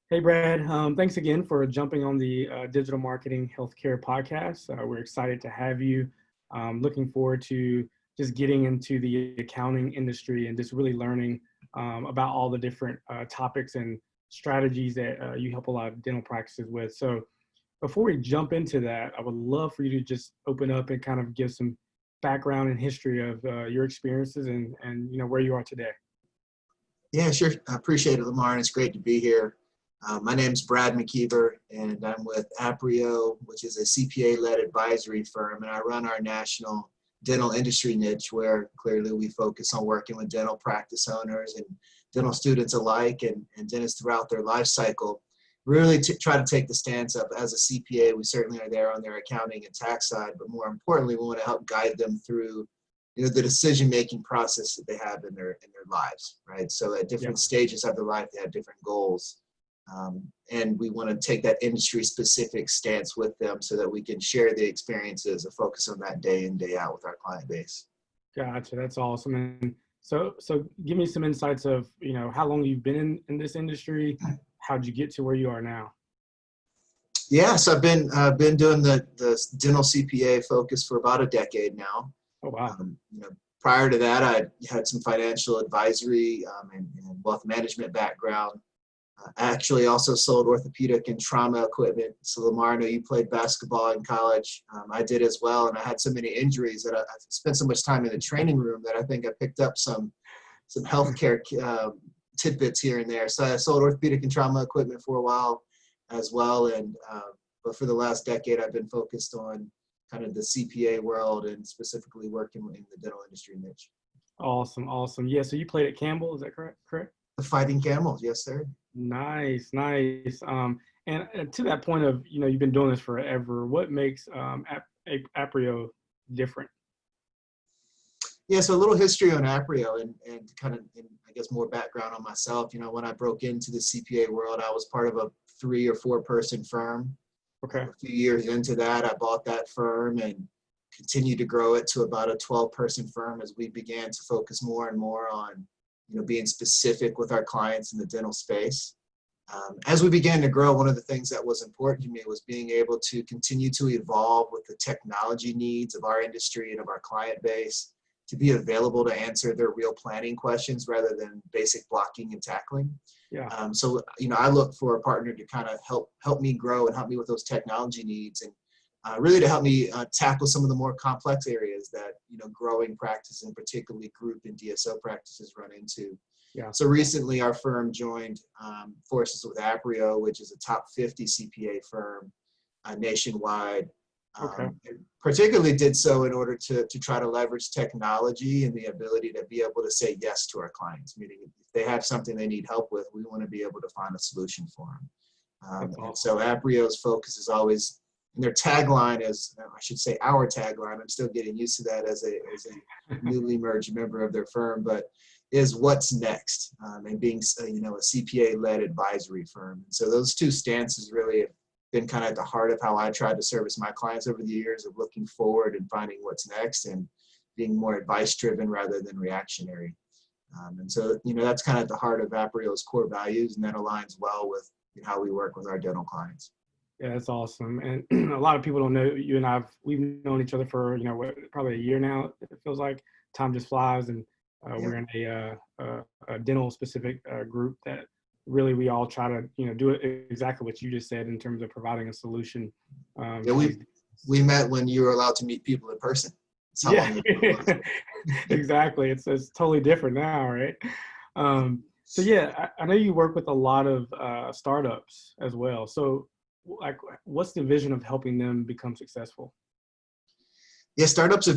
Hey, Brad. Thanks again for jumping on the Digital Marketing Healthcare podcast. We're excited to have you. Looking forward to just getting into the accounting industry and just really learning about all the different topics and strategies that you help a lot of dental practices with. So, before we jump into that, I would love for you to just open up and kind of give some background and history of your experiences and where you are today. Yeah, sure. I appreciate it, Lamar, and it's great to be here. My name's Brad McKeiver, and I'm with Aprio, which is a CPA-led advisory firm, and I run our national dental industry niche, where clearly we focus on working with dental practice owners and dental students alike and dentists throughout their life cycle. Really try to take the stance of, as a CPA, we certainly are there on their accounting and tax side, but more importantly, we want to help guide them through the decision-making process that they have in their lives, right? So at different stages of their life, they have different goals. And we want to take that industry-specific stance with them so that we can share the experiences and focus on that day in, day out with our client base. Gotcha. That's awesome. And so give me some insights of, how long you've been in this industry. How'd you get to where you are now? Yeah, so I've been doing the dental CPA focus for about a decade now. Oh, wow. Prior to that, I had some financial advisory and wealth management background. I actually also sold orthopedic and trauma equipment. So Lamar, I know you played basketball in college. I did as well, and I had so many injuries that I spent so much time in the training room that I think I picked up some healthcare tidbits here and there. So I sold orthopedic and trauma equipment for a while as well, and but for the last decade, I've been focused on kind of the CPA world and specifically working in the dental industry niche. Awesome. Awesome. Yeah. So you played at Campbell. Is that correct? The Fighting Camels, yes, sir. Nice. Nice. And to that point of, you've been doing this forever. What makes Aprio different? Yeah, so a little history on Aprio and kind of, I guess, more background on myself. When I broke into the CPA world, I was part of a 3 or 4 person firm. Okay. A few years into that, I bought that firm and continued to grow it to about a 12-person firm as we began to focus more and more on, being specific with our clients in the dental space. As we began to grow, one of the things that was important to me was being able to continue to evolve with the technology needs of our industry and of our client base, to be available to answer their real planning questions rather than basic blocking and tackling. Yeah. So, I look for a partner to kind of help me grow and help me with those technology needs and really to help me tackle some of the more complex areas that, growing practices and particularly group and DSO practices run into. Yeah. So recently our firm joined forces with Aprio, which is a top 50 CPA firm nationwide. Okay. Particularly did so in order to try to leverage technology and the ability to be able to say yes to our clients, meaning if they have something they need help with, we want to be able to find a solution for them. Awesome. And so Aprio's focus is always, and their tagline is, I should say our tagline, I'm still getting used to that as a newly merged member of their firm, but is what's next, and being a CPA-led advisory firm. And so those two stances really have been kind of at the heart of how I tried to service my clients over the years, of looking forward and finding what's next and being more advice-driven rather than reactionary. And so, that's kind of at the heart of Aprio's core values, and that aligns well with how we work with our dental clients. Yeah, that's awesome. And a lot of people don't know you and we've known each other for, probably a year now. It feels like time just flies, and we're in a dental specific group that really we all try to, do it exactly what you just said in terms of providing a solution. We met when you were allowed to meet people in person. Yeah, exactly. It's totally different now, right? So yeah, I know you work with a lot of startups as well. So what's the vision of helping them become successful? Yeah, startups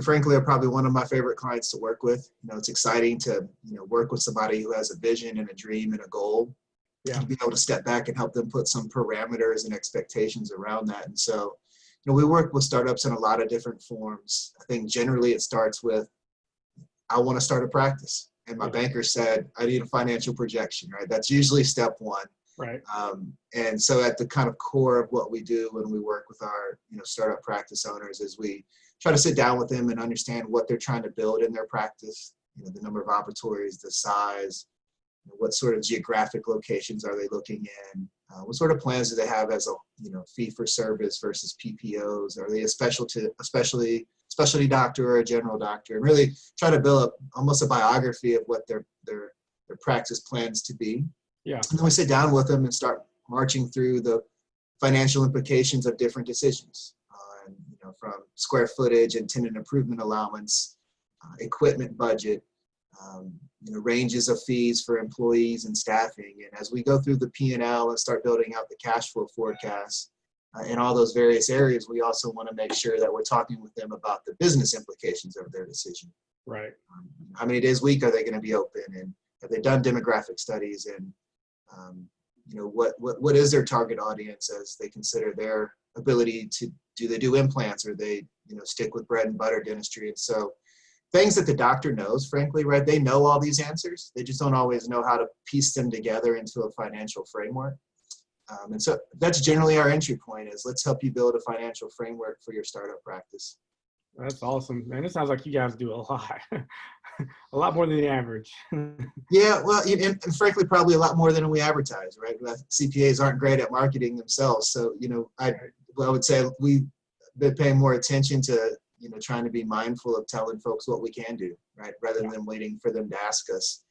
frankly, are probably one of my favorite clients to work with. It's exciting to, work with somebody who has a vision and a dream and a goal. Yeah. And to be able to step back and help them put some parameters and expectations around that. And so, we work with startups in a lot of different forms. I think generally it starts with, I want to start a practice. And my banker said, I need a financial projection, right? That's usually step one. Right. And so at the kind of core of what we do when we work with our, startup practice owners is we try to sit down with them and understand what they're trying to build in their practice, the number of operatories, the size, What sort of geographic locations are they looking in? What sort of plans do they have as a fee for service versus PPOs? Are they a specialty doctor or a general doctor? And really try to build up almost a biography of what their practice plans to be. Yeah. And then we sit down with them and start marching through the financial implications of different decisions, from square footage and tenant improvement allowance, equipment budget, ranges of fees for employees and staffing. And as we go through the P&L and start building out the cash flow forecast in all those various areas, we also want to make sure that we're talking with them about the business implications of their decision. Right. How many days a week are they going to be open? And have they done demographic studies? And what is their target audience as they consider their ability to do they do implants, or they stick with bread and butter dentistry? And so things that the doctor knows, frankly, right? They know all these answers. They just don't always know how to piece them together into a financial framework. And so that's generally our entry point, is let's help you build a financial framework for your startup practice. That's awesome, man. It sounds like you guys do a lot, a lot more than the average. Yeah, well, and frankly, probably a lot more than we advertise, right? CPAs aren't great at marketing themselves. So, I would say we've been paying more attention to, trying to be mindful of telling folks what we can do, right? Rather than waiting for them to ask us.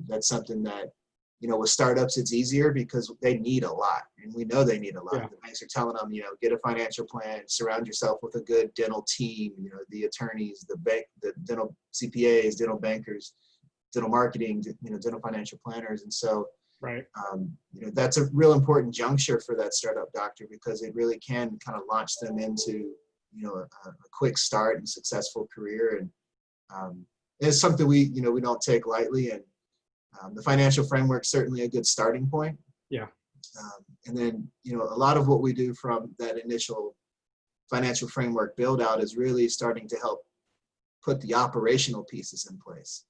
That's something that, with startups, it's easier because they need a lot, and we know they need a lot. Yeah. The banks are telling them, get a financial plan, surround yourself with a good dental team, the attorneys, the dental CPAs, dental bankers, dental marketing, dental financial planners. And so, right. That's a real important juncture for that startup doctor, because it really can kind of launch them into, a quick start and successful career. And it's something we don't take lightly. And the financial framework is certainly a good starting point. Yeah. And then, a lot of what we do from that initial financial framework build out is really starting to help put the operational pieces in place.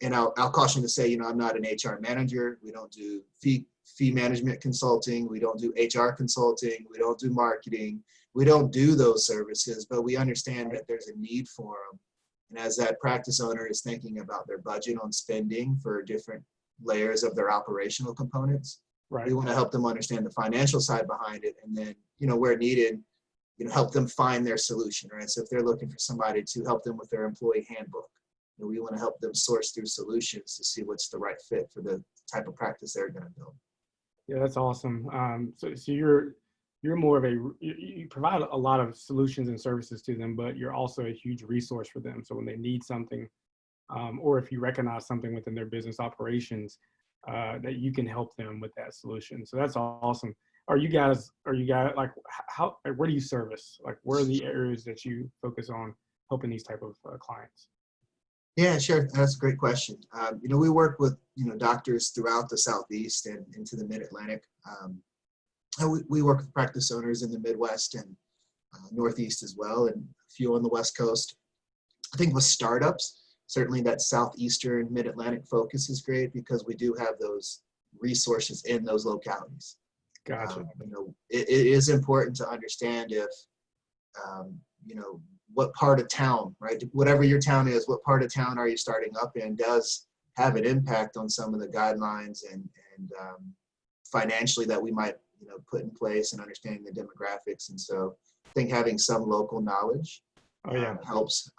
And I'll caution to say, I'm not an HR manager. We don't do fee management consulting. We don't do HR consulting. We don't do marketing. We don't do those services, but we understand that there's a need for them. And as that practice owner is thinking about their budget on spending for different layers of their operational components, right, we want to help them understand the financial side behind it. And then, where needed, help them find their solution, right? So if they're looking for somebody to help them with their employee handbook, we want to help them source through solutions to see what's the right fit for the type of practice they're going to build. Yeah, that's awesome. So you're more of you provide a lot of solutions and services to them, but you're also a huge resource for them. So when they need something, or if you recognize something within their business operations, that you can help them with that solution. So that's awesome. Are you guys like, where do you service? Like, where are the areas that you focus on helping these type of clients? Yeah, sure. That's a great question. We work with, doctors throughout the Southeast and into the Mid-Atlantic. We work with practice owners in the Midwest and Northeast as well, and a few on the West Coast. I think with startups, certainly that Southeastern Mid-Atlantic focus is great because we do have those resources in those localities. Gotcha. It is important to understand if, what part of town, right? Whatever your town is, what part of town are you starting up in does have an impact on some of the guidelines and financially that we might, put in place, and understanding the demographics. And so I think having some local knowledge helps,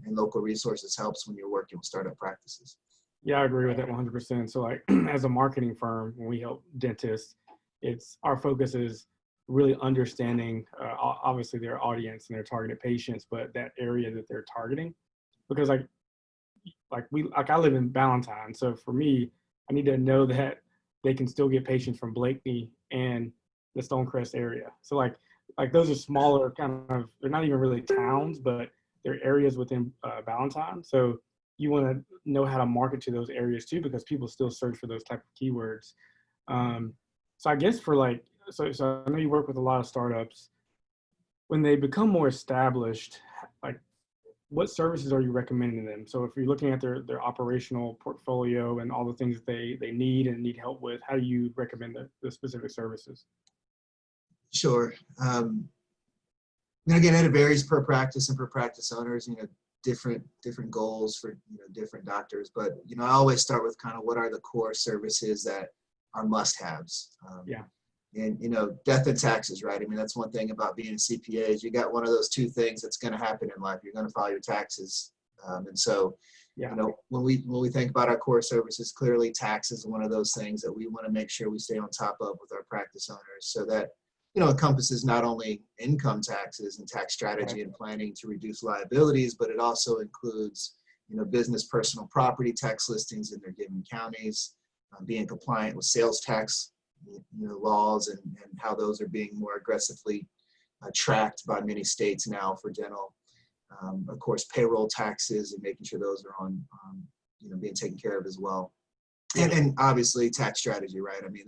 and local resources helps when you're working with startup practices. Yeah, I agree with that 100%. So like as a marketing firm, when we help dentists, our focus is really understanding obviously their audience and their targeted patients, but that area that they're targeting, because like I live in Ballantyne, so for me, I need to know that they can still get patients from Blakeney and the Stonecrest area. So like those are smaller they're not even really towns, but they're areas within Ballantyne. So you want to know how to market to those areas too, because people still search for those type of keywords. So I guess so I know you work with a lot of startups. When they become more established, like what services are you recommending them? So if you're looking at their operational portfolio and all the things that they need and need help with, how do you recommend the specific services? Sure. Again, it varies per practice and per practice owners. different goals for different doctors. But I always start with kind of what are the core services that are must-haves. Yeah. And death and taxes, right? I mean, that's one thing about being a CPA is you got one of those two things that's going to happen in life. You're going to file your taxes, and so Yeah. when we think about our core services, clearly tax is one of those things that we want to make sure we stay on top of with our practice owners, so that encompasses not only income taxes and tax strategy and planning to reduce liabilities, but it also includes, business personal property tax listings in their given counties, being compliant with sales tax, laws and how those are being more aggressively tracked by many states now for dental. Of course, payroll taxes and making sure those are on, being taken care of as well. And obviously tax strategy, right? I mean,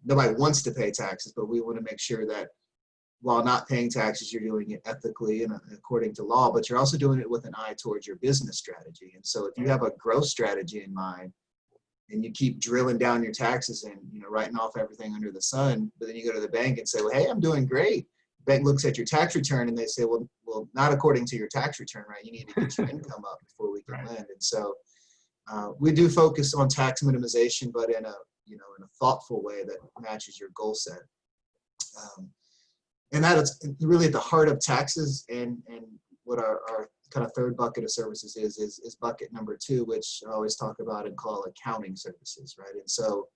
nobody wants to pay taxes, but we want to make sure that while not paying taxes, you're doing it ethically and according to law, but you're also doing it with an eye towards your business strategy. And so if you have a growth strategy in mind and you keep drilling down your taxes and, writing off everything under the sun, but then you go to the bank and say, well, hey, I'm doing great. The bank looks at your tax return and they say, well, not according to your tax return, right? You need to get your income up before we can lend. And so we do focus on tax minimization, but in a thoughtful way that matches your goal set. And that is really at the heart of taxes, and what our kind of third bucket of services is bucket number 2, which I always talk about and call accounting services, right? And so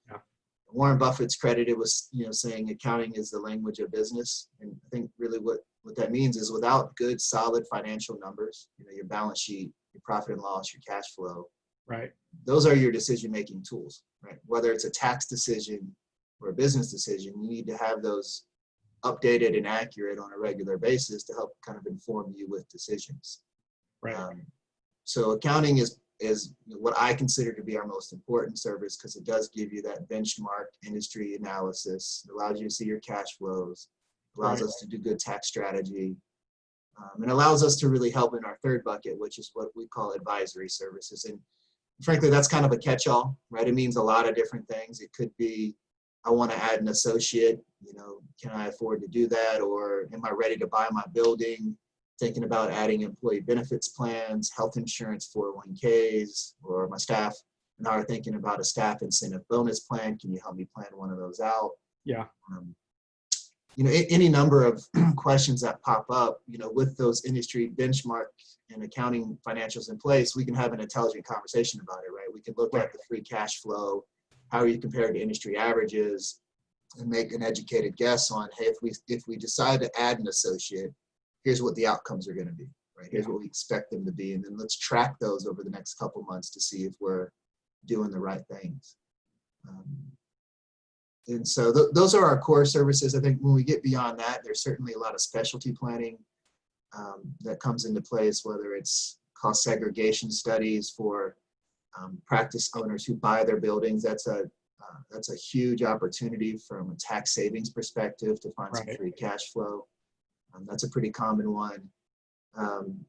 Warren Buffett's credited with saying accounting is the language of business, and I think really what that means is without good solid financial numbers, your balance sheet, your profit and loss, your cash flow, right? Those are your decision-making tools, right? Whether it's a tax decision or a business decision, you need to have those updated and accurate on a regular basis to help kind of inform you with decisions. Right. So accounting is what I consider to be our most important service, because it does give you that benchmark industry analysis. It allows you to see your cash flows, allows us to do good tax strategy, and allows us to really help in our third bucket, which is what we call advisory services. And frankly, that's kind of a catch-all, right? It means a lot of different things. It could be, I want to add an associate, can I afford to do that? Or am I ready to buy my building? Thinking about adding employee benefits plans, health insurance, 401ks, or my staff now are thinking about a staff incentive bonus plan. Can you help me plan one of those out? Yeah. Any number of questions that pop up, with those industry benchmarks and accounting financials in place, we can have an intelligent conversation about it, right? We can look at the free cash flow, how are you compared to industry averages, and make an educated guess on, hey, if we decide to add an associate, here's what the outcomes are going to be, right? Here's what we expect them to be, and then let's track those over the next couple months to see if we're doing the right things. And so those are our core services. I think when we get beyond that, there's certainly a lot of specialty planning that comes into place, whether it's cost segregation studies for practice owners who buy their buildings. That's a huge opportunity from a tax savings perspective to find some free cash flow. That's a pretty common one,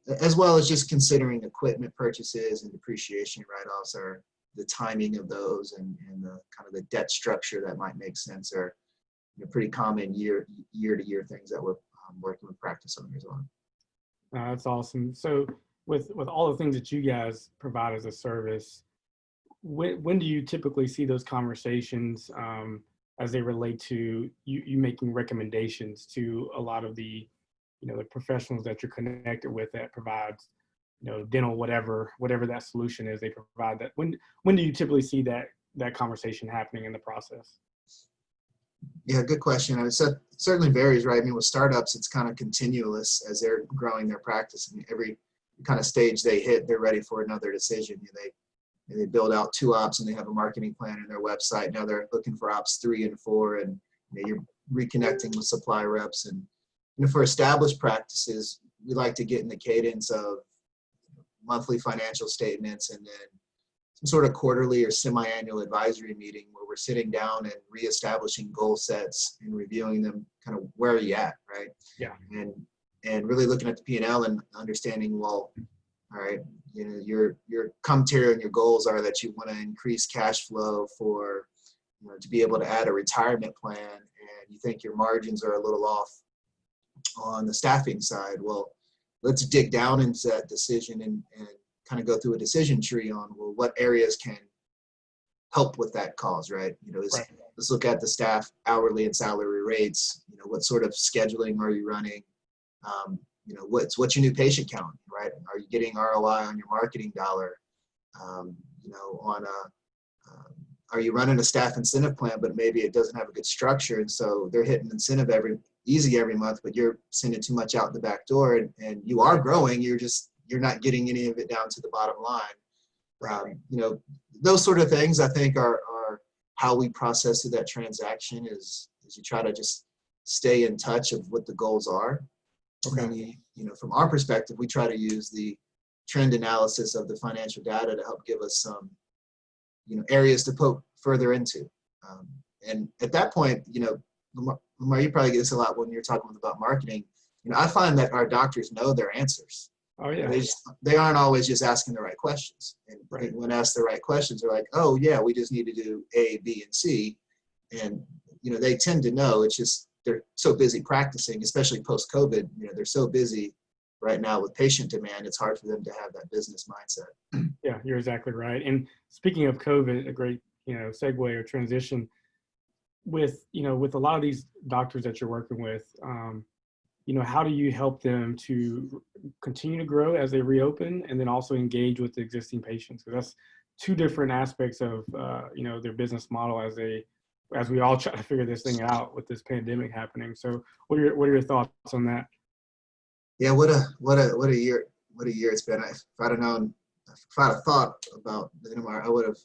as well as just considering equipment purchases and depreciation write-offs, or the timing of those and the kind of the debt structure that might make sense are pretty common year-to-year things that we're working with practice owners on. That's awesome. So with all the things that you guys provide as a service, when do you typically see those conversations as they relate to you making recommendations to a lot of the the professionals that you're connected with that provides dental whatever that solution is they provide? That when do you typically see that conversation happening in the process? Yeah, good question. I mean, so it certainly varies, right? I mean, with startups, it's kind of continuous as they're growing their practice, and every kind of stage they hit, they're ready for another decision. They build out 2 ops and they have a marketing plan in their website. Now they're looking for ops 3 and 4, and you're reconnecting with supply reps. And for established practices, we like to get in the cadence of monthly financial statements and then some sort of quarterly or semi-annual advisory meeting where we're sitting down and reestablishing goal sets and reviewing them, kind of where are you at, right? Yeah. And really looking at the P&L and understanding, well, all right, your commentary and your goals are that you want to increase cash flow for, to be able to add a retirement plan, and you think your margins are a little off on the staffing side. Well, let's dig down into that decision and kind of go through a decision tree on, well, what areas can help with that cause, right? Right. Let's look at the staff hourly and salary rates. What sort of scheduling are you running? What's your new patient count, right? Are you getting ROI on your marketing dollar? Are you running a staff incentive plan, but maybe it doesn't have a good structure, and so they're hitting incentive every month, but you're sending too much out the back door, and you are growing. You're not getting any of it down to the bottom line. Those sort of things I think are how we process through that transaction is you try to just stay in touch of what the goals are. Okay. And then from our perspective, we try to use the trend analysis of the financial data to help give us some, areas to poke further into. And at that point, Lamar, you probably get this a lot when you're talking about marketing. I find that our doctors know their answers. Oh yeah. They aren't always just asking the right questions. And right. When asked the right questions, they're like, oh yeah, we just need to do A, B, and C. And, they tend to know. It's just, they're so busy practicing, especially post-COVID, they're so busy right now with patient demand, it's hard for them to have that business mindset. Yeah, you're exactly right. And speaking of COVID, a great, segue or transition with a lot of these doctors that you're working with, how do you help them to continue to grow as they reopen and then also engage with the existing patients? Because that's two different aspects of, their business model as we all try to figure this thing out with this pandemic happening. So what are your thoughts on that? Yeah, what a year it's been. If I'd have thought about I would have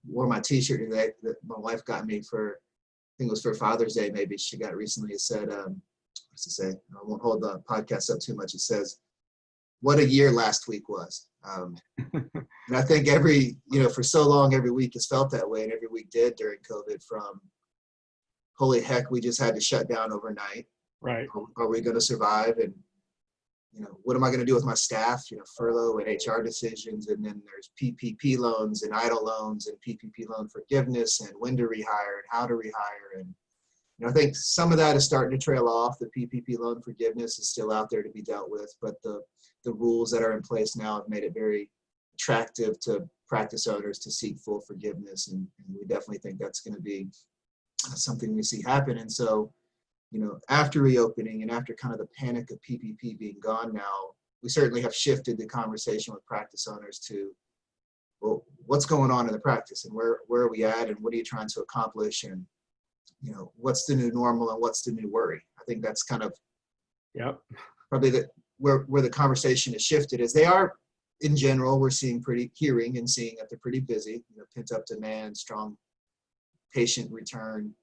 wore my t-shirt today that my wife got me for, I think it was for Father's Day, maybe she got recently. It said, what's it say? I won't hold the podcast up too much. It says, what a year last week was. And I think for so long, every week has felt that way, and every week did during COVID, from holy heck, we just had to shut down overnight. Right. Are we going to survive? And, what am I going to do with my staff? Furlough and HR decisions. And then there's PPP loans and idle loans and PPP loan forgiveness and when to rehire and how to rehire. And, I think some of that is starting to trail off. The PPP loan forgiveness is still out there to be dealt with, but the rules that are in place now have made it very attractive to practice owners to seek full forgiveness. And we definitely think that's going to be something we see happen. And so, after reopening and after kind of the panic of PPP being gone now, we certainly have shifted the conversation with practice owners to, well, what's going on in the practice and where are we at and what are you trying to accomplish, and, what's the new normal and what's the new worry? I think that's kind of probably where the conversation has shifted. Is they are, in general, we're hearing and seeing that they're pretty busy, pent up demand, strong patient return.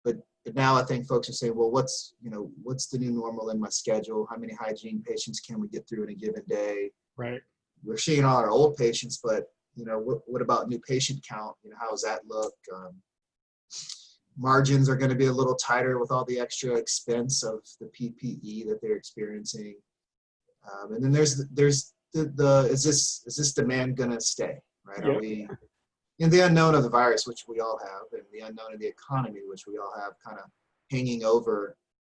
But now I think folks are saying, well, what's the new normal in my schedule? How many hygiene patients can we get through in a given day? Right. We're seeing all our old patients, but what about new patient count? How does that look? Margins are going to be a little tighter with all the extra expense of the PPE that they're experiencing. And then there's the is this demand going to stay? Right? Yep. Are we in the unknown of the virus, which we all have, and the unknown of the economy, which we all have, kind of hanging over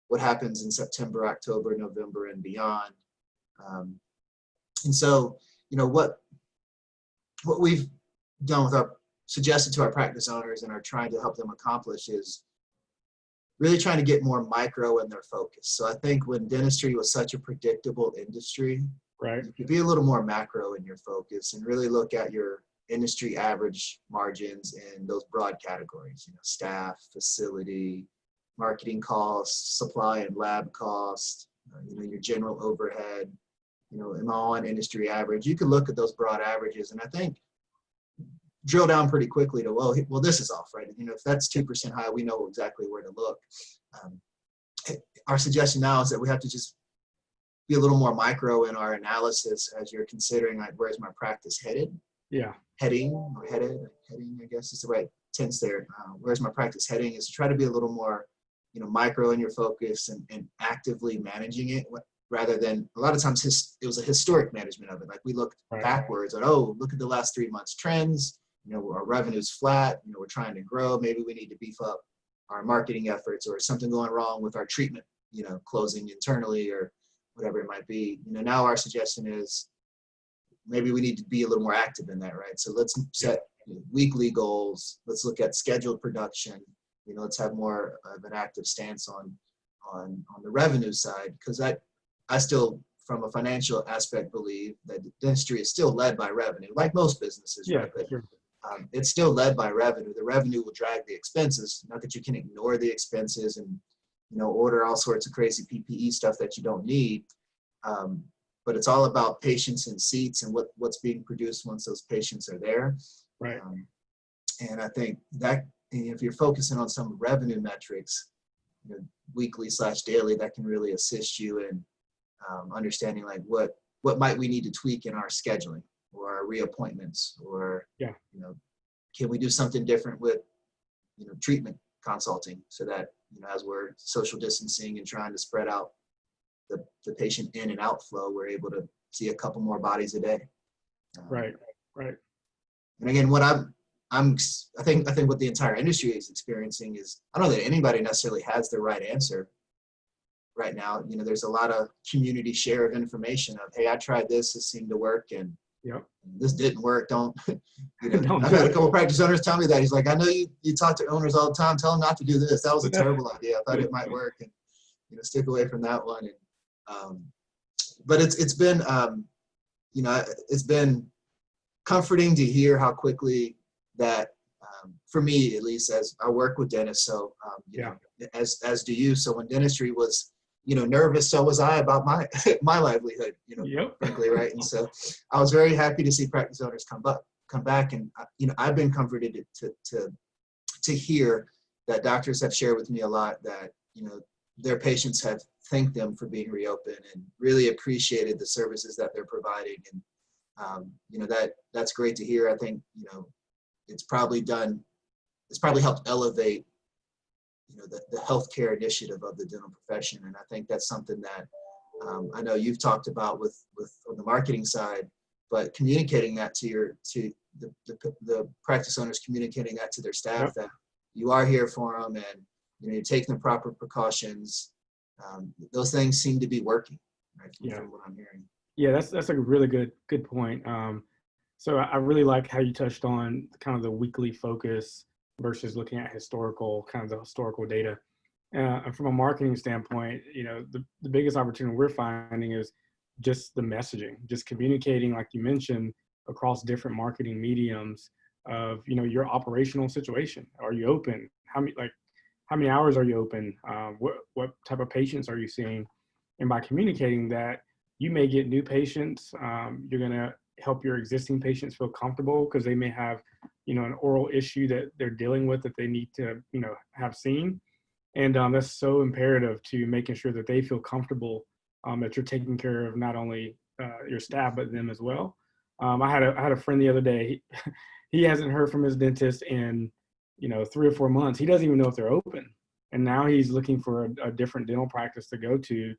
what happens in September, October, November, and beyond. And so, what we've done suggested to our practice owners and are trying to help them accomplish is really trying to get more micro in their focus. So I think when dentistry was such a predictable industry, right, you could be a little more macro in your focus and really look at your industry average margins in those broad categories, staff, facility, marketing costs, supply and lab costs, your general overhead, and all on industry average. You can look at those broad averages and I think drill down pretty quickly to, well, this is off, right? If that's 2% high, we know exactly where to look. Our suggestion now is that we have to just be a little more micro in our analysis as you're considering, like, where's my practice headed? Yeah. Heading, I guess is the right tense there. Where's my practice heading is to try to be a little more, micro in your focus and actively managing it, rather than a lot of times it was a historic management of it. Like we looked backwards at, look at the last 3 months trends, our revenue's flat, we're trying to grow. Maybe we need to beef up our marketing efforts, or something going wrong with our treatment, closing internally, or whatever it might be. Now our suggestion is maybe we need to be a little more active in that, right? So let's set weekly goals. Let's look at scheduled production. Let's have more of an active stance on the revenue side, because I still, from a financial aspect, believe that dentistry is still led by revenue, like most businesses, right? But sure. It's still led by revenue. The revenue will drag the expenses. Not that you can ignore the expenses and order all sorts of crazy PPE stuff that you don't need, but it's all about patients and seats and what's being produced once those patients are there. Right. And I think that if you're focusing on some revenue metrics, weekly/daily, that can really assist you in understanding like what might we need to tweak in our scheduling or our reappointments, or can we do something different with treatment consulting, so that as we're social distancing and trying to spread out the patient in and outflow, we're able to see a couple more bodies a day. Right. And again, what I think what the entire industry is experiencing is, I don't know that anybody necessarily has the right answer right now. There's a lot of community share of information of, hey, I tried this seemed to work, and this didn't work. Don't, I've had a couple practice owners tell me that. He's like, I know you talk to owners all the time, tell them not to do this. That was a terrible idea. I thought it might work, and stick away from that one. And but it's been it's been comforting to hear how quickly that, for me at least, as I work with dentists, so as do you. So when dentistry was nervous, so was I about my my livelihood, frankly, right? And so I was very happy to see practice owners come back, and I've been comforted to hear that doctors have shared with me a lot that their patients have thanked them for being reopened and really appreciated the services that they're providing, and that's great to hear. I think it's probably helped elevate the healthcare initiative of the dental profession. And I think that's something that I know you've talked about with on the marketing side, but communicating that to the practice owners, communicating that to their staff, that you are here for them, and you're taking the proper precautions. Those things seem to be working, right? From what I'm hearing. Yeah, that's a really good point. So I really like how you touched on kind of the weekly focus versus looking at historical data. And from a marketing standpoint, the biggest opportunity we're finding is just the messaging, just communicating, like you mentioned, across different marketing mediums of, your operational situation. Are you open? How many hours are you open? What type of patients are you seeing? And by communicating that, you may get new patients. You're going to help your existing patients feel comfortable because they may have, an oral issue that they're dealing with that they need to, have seen. And that's so imperative to making sure that they feel comfortable, that you're taking care of not only your staff, but them as well. I had a friend the other day. He hasn't heard from his dentist in, 3 or 4 months. He doesn't even know if they're open. And now he's looking for a different dental practice to go to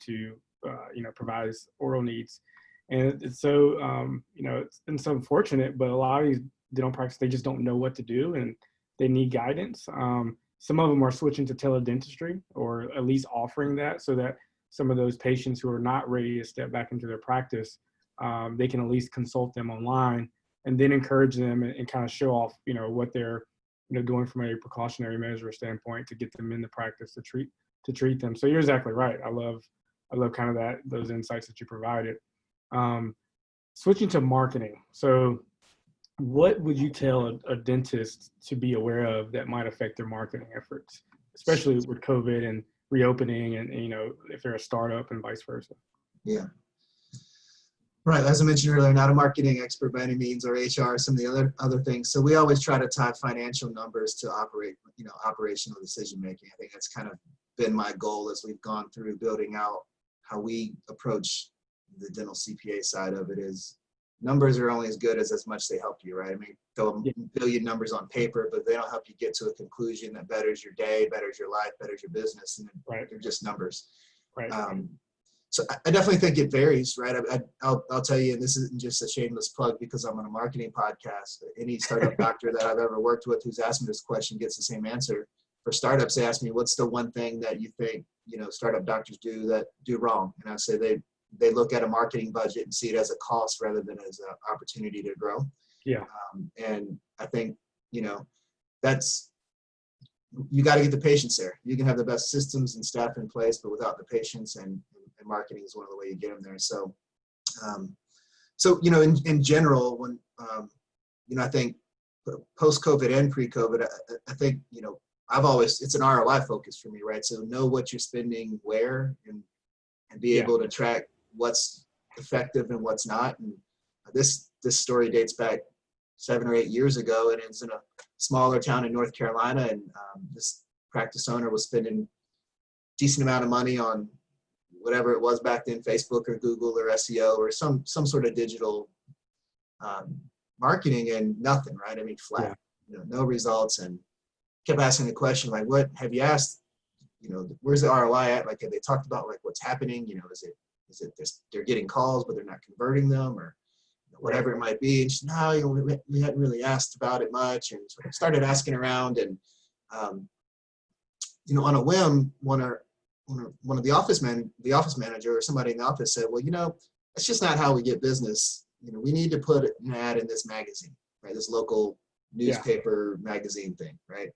provide his oral needs. And it's so, it's been so unfortunate, but a lot of these dental practices, they just don't know what to do, and they need guidance. Some of them are switching to teledentistry, or at least offering that, so that some of those patients who are not ready to step back into their practice, they can at least consult them online, and then encourage them and kind of show off, what they're, doing from a precautionary measure standpoint to get them in the practice to treat them. So you're exactly right. I love kind of those insights that you provided. Switching to marketing. So what would you tell a dentist to be aware of that might affect their marketing efforts, especially with COVID and reopening, and if they're a startup and vice versa? Yeah. Right. As I mentioned earlier, not a marketing expert by any means, or HR, some of the other things. So we always try to tie financial numbers to operational decision making. I think that's kind of been my goal as we've gone through building out how we approach the dental CPA side of it. Is numbers are only as good as much they help you, right? I mean, throw a billion numbers on paper, but they don't help you get to a conclusion that betters your day, betters your life, betters your business, and they're just numbers. Right. So I definitely think it varies, right? I'll tell you, and this isn't just a shameless plug because I'm on a marketing podcast. Any startup doctor that I've ever worked with who's asked me this question gets the same answer. For startups, they ask me, what's the one thing that you think, startup doctors do wrong? And I say they look at a marketing budget and see it as a cost rather than as an opportunity to grow. Yeah. And I think, that's, you got to get the patients there. You can have the best systems and staff in place, but without the patients and marketing is one of the way you get them there. So, in general, when, I think post-COVID and pre-COVID, I think, it's an ROI focus for me, right? So know what you're spending where and be able to track what's effective and what's not. And this story dates back 7 or 8 years ago, and it's in a smaller town in North Carolina, and this practice owner was spending a decent amount of money on whatever it was back then, Facebook or Google or SEO or some sort of digital marketing, and nothing, right? I mean, flat, no results, and kept asking the question, like, what have you asked, where's the ROI at? Like, have they talked about like what's happening? Is it just they're getting calls, but they're not converting them, or whatever it might be? And she said, no, we hadn't really asked about it much. And so I started asking around, and, on a whim, one of the office manager or somebody in the office said, well, that's just not how we get business. We need to put an ad in this magazine, right? This local newspaper magazine thing, right?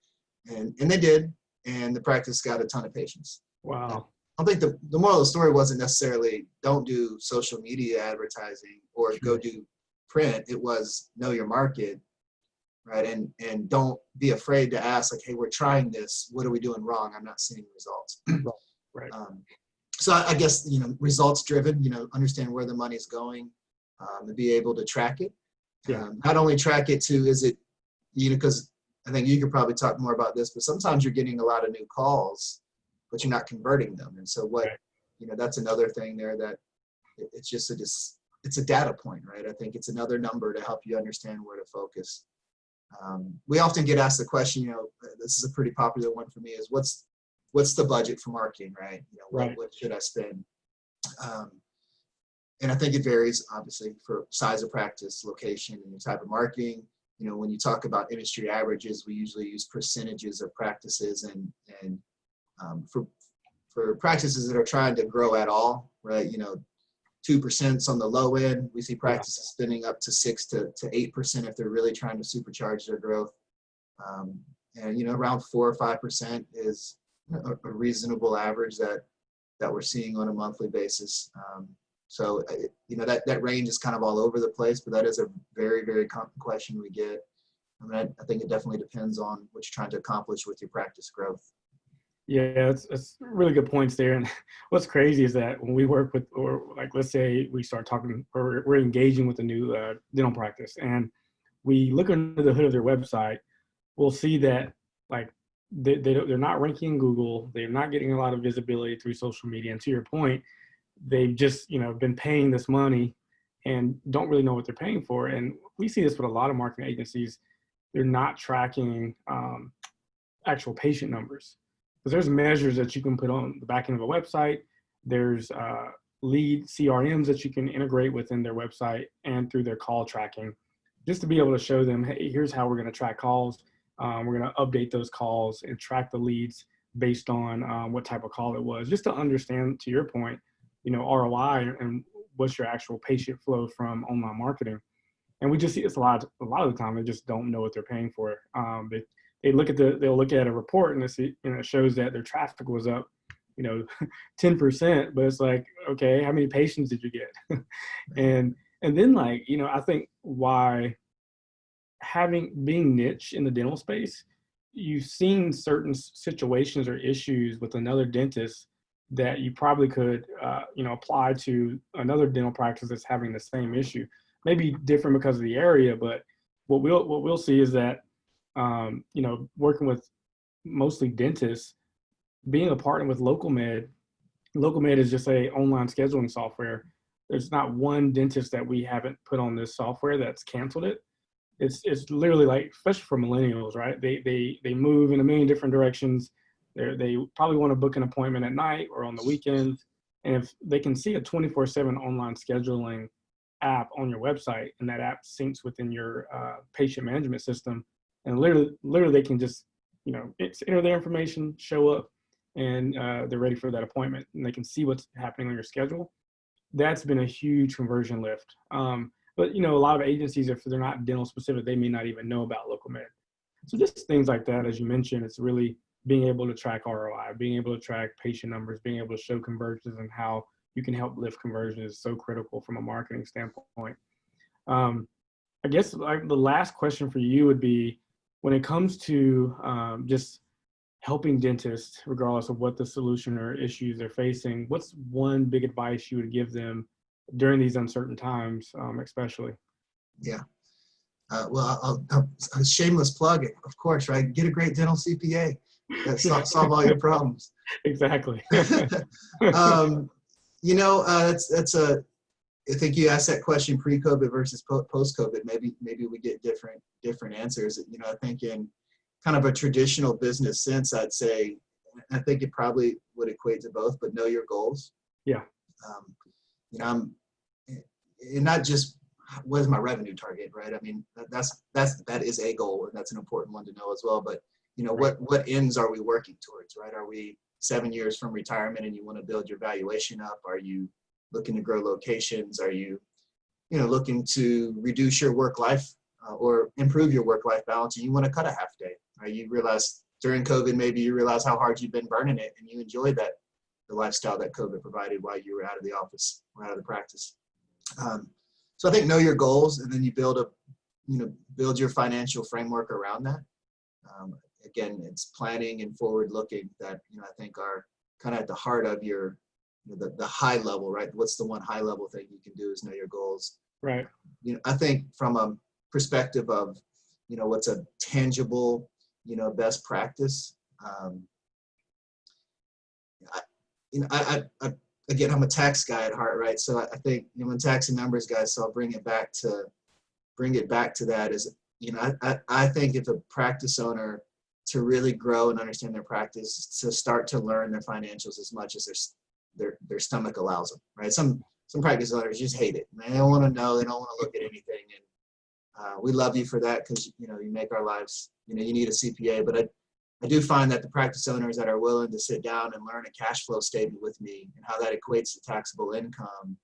And they did, and the practice got a ton of patients. Wow. I think the moral of the story wasn't necessarily don't do social media advertising or go do print. It was know your market, right? And don't be afraid to ask, like, hey, we're trying this. What are we doing wrong? I'm not seeing results. Right. So I guess, results driven, understand where the money's going, and be able to track it. Not only track it to, is it, because I think you could probably talk more about this, but sometimes you're getting a lot of new calls, but you're not converting them. And so that's another thing there, that it's a data point, right? I think it's another number to help you understand where to focus. We often get asked the question, this is a pretty popular one for me, is what's the budget for marketing, right? What should I spend? And I think it varies, obviously, for size of practice, location, and the type of marketing. When you talk about industry averages, we usually use percentages of practices, and for practices that are trying to grow at all, right? 2% on the low end. We see practices spending up to 6 to 8% if they're really trying to supercharge their growth. And around 4 or 5% is a reasonable average that we're seeing on a monthly basis. So that range is kind of all over the place, but that is a very, very common question we get. I think it definitely depends on what you're trying to accomplish with your practice growth. Yeah, it's really good points there. And what's crazy is that when we work with, or like, let's say we start talking, or we're engaging with a new dental practice, and we look under the hood of their website, we'll see that like they're not ranking in Google, they're not getting a lot of visibility through social media. And to your point, they've just been paying this money and don't really know what they're paying for. And we see this with a lot of marketing agencies. They're not tracking actual patient numbers. Because there's measures that you can put on the back end of a website. There's lead CRMs that you can integrate within their website and through their call tracking, just to be able to show them, hey, here's how we're going to track calls. We're going to update those calls and track the leads based on what type of call it was, just to understand, to your point, ROI and what's your actual patient flow from online marketing. And we just see this a lot of the time. They just don't know what they're paying for. They'll look at a report and it shows that their traffic was up, 10%, but it's like, okay, how many patients did you get? and then I think why being niche in the dental space, you've seen certain situations or issues with another dentist that you probably could, apply to another dental practice that's having the same issue. Maybe different because of the area, but what we'll see is that, working with mostly dentists, being a partner with LocalMed is just a online scheduling software. There's not one dentist that we haven't put on this software that's canceled it. It's literally like, especially for millennials, right? They move in a million different directions. They probably want to book an appointment at night or on the weekends. And if they can see a 24/7 online scheduling app on your website, and that app syncs within your patient management system, and literally they can just, enter their information, show up, and they're ready for that appointment, and they can see what's happening on your schedule. that's been a huge conversion lift. But a lot of agencies, if they're not dental specific, they may not even know about local med. So just things like that, as you mentioned, it's really being able to track ROI, being able to track patient numbers, being able to show conversions and how you can help lift conversion is so critical from a marketing standpoint. I guess like the last question for you would be, when it comes to just helping dentists, regardless of what the solution or issues they're facing, what's one big advice you would give them during these uncertain times, especially? Yeah. Well, a shameless plug, of course, right? Get a great dental CPA. That solve all your problems. Exactly. That's a. I think you asked that question pre-COVID versus post-COVID. Maybe we get different answers. I think in kind of a traditional business sense, I'd say, I think it probably would equate to both, but know your goals. Yeah. I'm, and not just what is my revenue target, right? I mean, that is a goal, and that's an important one to know as well. But Right. what ends are we working towards, right? Are we 7 years from retirement and you want to build your valuation up? Are you looking to grow locations? Are you, looking to reduce your work life or improve your work life balance, and you want to cut a half day? Right? You realize during COVID, maybe you realize how hard you've been burning it, and you enjoyed the lifestyle that COVID provided while you were out of the office or out of the practice. So I think know your goals, and then you build your financial framework around that. Again, it's planning and forward looking that I think are kind of at the heart of your the high level, right? What's the one high level thing you can do is know your goals. Right. I think from a perspective of what's a tangible best practice. Again, I'm a tax guy at heart, right? So I think I'm a tax and numbers guy, so I'll bring it back to that is, I think if a practice owner to really grow and understand their practice, to start to learn their financials as much as their stomach allows them, right? Some practice owners just hate it. They don't want to know. They don't want to look at anything. And we love you for that, because you make our lives. You need a CPA, but I do find that the practice owners that are willing to sit down and learn a cash flow statement with me and how that equates to taxable income,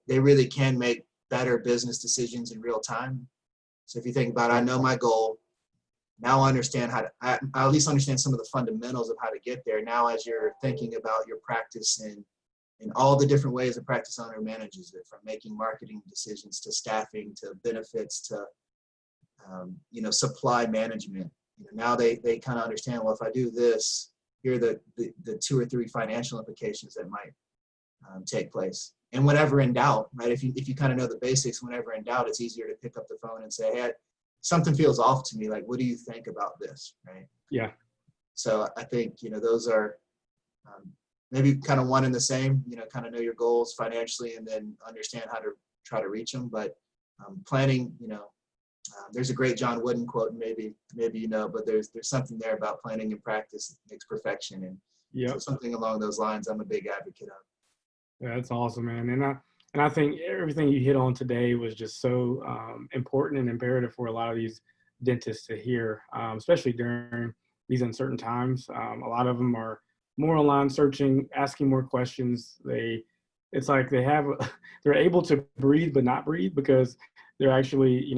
they really can make better business decisions in real time. So if you think about it, I know my goal. Now I understand I at least understand some of the fundamentals of how to get there. Now, as you're thinking about your practice and all the different ways a practice owner manages it, from making marketing decisions to staffing to benefits to supply management. Now they kind of understand, well, if I do this, here are the 2 or 3 financial implications that might take place. And whenever in doubt, right? If you kind of know the basics, whenever in doubt, it's easier to pick up the phone and say, hey, something feels off to me. Like, what do you think about this, right? Yeah. So I think those are maybe kind of one and the same. Kind of know your goals financially, and then understand how to try to reach them. But planning, there's a great John Wooden quote, and maybe but there's something there about planning and practice makes perfection, and so something along those lines I'm a big advocate of. Yeah, that's awesome, man. And I think everything you hit on today was just so important and imperative for a lot of these dentists to hear, especially during these uncertain times. A lot of them are more online searching, asking more questions. It's like they're able to breathe but not breathe, because they're actually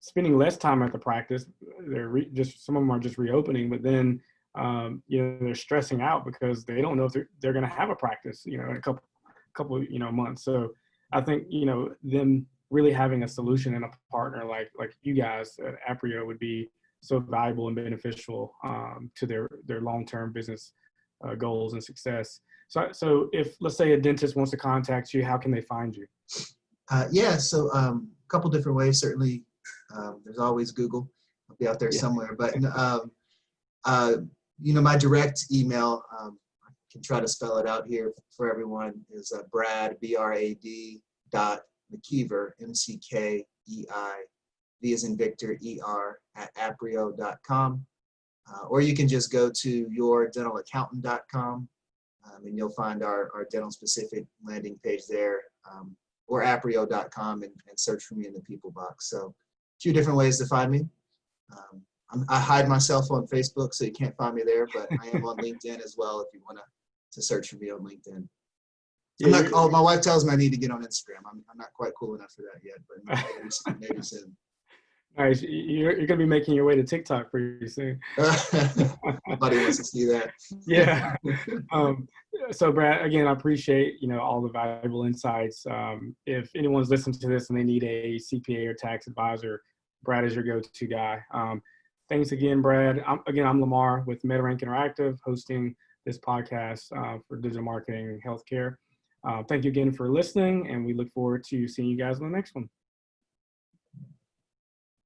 spending less time at the practice. Some of them are just reopening, but then they're stressing out because they don't know if they're going to have a practice in a couple months. So I think them really having a solution and a partner like you guys at Aprio would be so valuable and beneficial to their long-term business goals and success. So if, let's say, a dentist wants to contact you, how can they find you? So a couple different ways. Certainly, there's always Google. I'll be out there somewhere. But my direct email, I can try to spell it out here for everyone, is Brad, BRAD .McKeiver, MCKEI, V as in Victor, ER @aprio.com. Or you can just go to yourdentalaccountant.com, and you'll find our dental specific landing page there, or aprio.com, and search for me in the people box. So a few different ways to find me. I hide myself on Facebook, so you can't find me there, but I am on LinkedIn as well if you want to search for me on LinkedIn. I'm Yeah, not. Oh, my wife tells me I need to get on Instagram. I'm not quite cool enough for that yet, but maybe soon. nice. You're gonna be making your way to TikTok pretty soon. Nobody wants to see that. Yeah. Um, so Brad, again, I appreciate, all the valuable insights. If anyone's listening to this and they need a CPA or tax advisor, Brad is your go-to guy. Thanks again, Brad. I'm Lamar with MetaRank Interactive, hosting this podcast for digital marketing and healthcare. Thank you again for listening, and we look forward to seeing you guys in the next one.